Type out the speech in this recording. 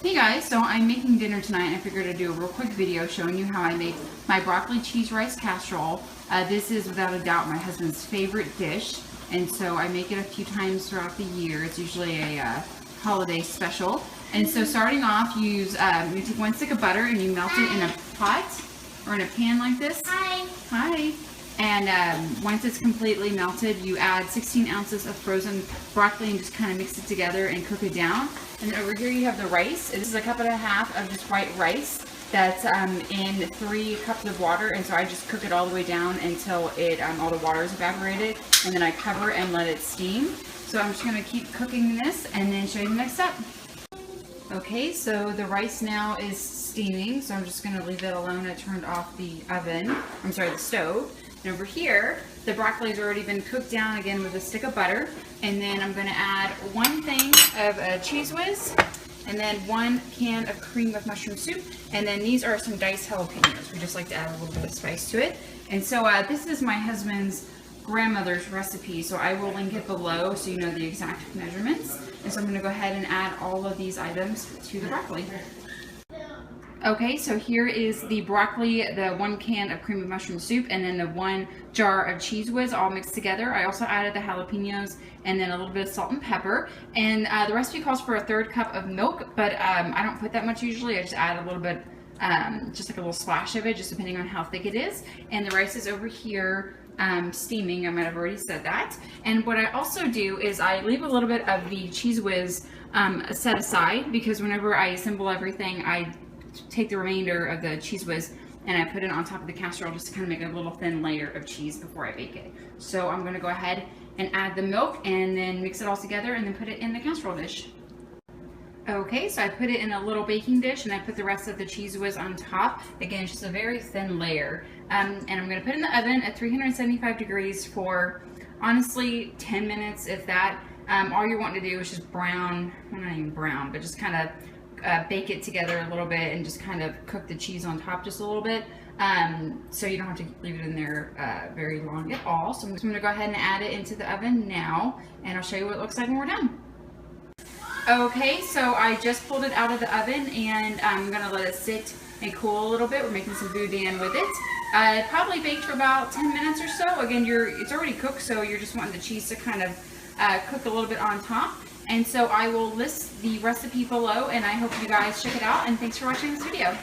Hey guys, so I'm making dinner tonight and I figured I'd do a real quick video showing you how I make my broccoli cheese rice casserole. This is without a doubt my husband's favorite dish, and so I make it a few times throughout the year. It's usually a holiday special. And so starting off, you take 1 stick of butter and you melt it in a pot or in a pan like this. Hi. And once it's completely melted, you add 16 ounces of frozen broccoli and just kind of mix it together and cook it down. And over here you have the rice. This is a cup and a half of just white rice that's in 3 cups of water, and so I just cook it all the way down until all the water is evaporated, and then I cover and let it steam. So I'm just going to keep cooking this and then show you the next step. Okay, so the rice now is steaming, so I'm just going to leave it alone. I turned off the the stove. And over here, the broccoli's already been cooked down again with a stick of butter. And then I'm going to add 1 thing of Cheese Whiz, and then 1 can of cream of mushroom soup. And then these are some diced jalapenos. We just like to add a little bit of spice to it. And so this is my husband's grandmother's recipe, so I will link it below so you know the exact measurements. And so I'm going to go ahead and add all of these items to the broccoli. Okay, so here is the broccoli, the 1 can of cream of mushroom soup, and then the 1 jar of Cheese Whiz all mixed together. I also added the jalapenos and then a little bit of salt and pepper. And the recipe calls for a 1/3 cup of milk, but I don't put that much usually. I just add a little bit, just like a little splash of it, just depending on how thick it is. And the rice is over here steaming. I might have already said that. And what I also do is I leave a little bit of the Cheese Whiz set aside, because whenever I assemble everything, I take the remainder of the Cheese Whiz and I put it on top of the casserole just to kind of make a little thin layer of cheese before I bake it. So I'm going to go ahead and add the milk and then mix it all together and then put it in the casserole dish. Okay, so I put it in a little baking dish and I put the rest of the Cheese Whiz on top. Again, just a very thin layer. And I'm going to put it in the oven at 375 degrees for, honestly, 10 minutes, if that. All you're wanting to do is just brown, well, not even brown, but just kind of bake it together a little bit and just kind of cook the cheese on top just a little bit, so you don't have to leave it in there very long at all. So I'm just going to go ahead and add it into the oven now, and I'll show you what it looks like when we're done. Okay, so I just pulled it out of the oven and I'm going to let it sit and cool a little bit. We're making some boudin with it. It probably baked for about 10 minutes or so. Again, it's already cooked, so you're just wanting the cheese to kind of cook a little bit on top. And so I will list the recipe below, and I hope you guys check it out, and thanks for watching this video.